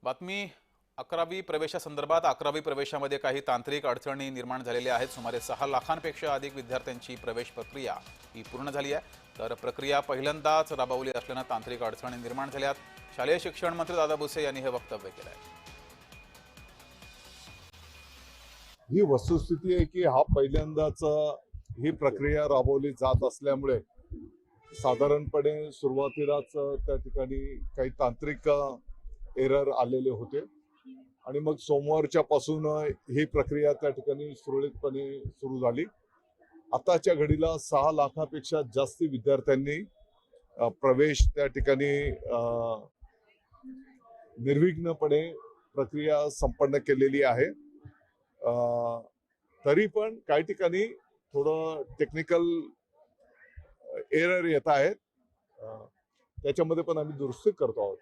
बातमी 11वी प्रवेशासंदर्भात 11वी प्रवेशामध्ये काही तांत्रिक अडचणी निर्माण झालेल्या आहेत। सुमारे 6 लाखांपेक्षा अधिक विद्यार्थ्यांची प्रवेश प्रक्रिया ही पूर्ण झाली आहे। तर प्रक्रिया पहिल्यांदाच राबवली असल्याने तांत्रिक अडचणी निर्माण झाल्यात। शालेय शिक्षण मंत्री दादा भुसे यांनी हे वक्तव्य केलं आहे। ही वस्तुस्थिती आहे की हा पहिल्यांदाच ही प्रक्रिया राबवली जात असल्यामुळे साधारणपणे सुरुवातीलाच त्या ठिकाणी काही तांत्रिक एरर आलेले होते आणि मग सोमवारच्या पासून ही प्रक्रिया त्या ठिकाणी सुरळीतपणे सुरू झाली। आताच्या घडीला 6 लाखापेक्षा जास्ती विद्यार्थ्यांनी प्रवेश त्या ठिकाणी निर्विघ्नपणे प्रक्रिया संपन्न केलेली आहे। तरी पण काही ठिकाणी थोडं टेक्निकल एरर येत आहेत, त्याच्यामध्ये पण आम्ही दुरुस्ती करतो आहोत।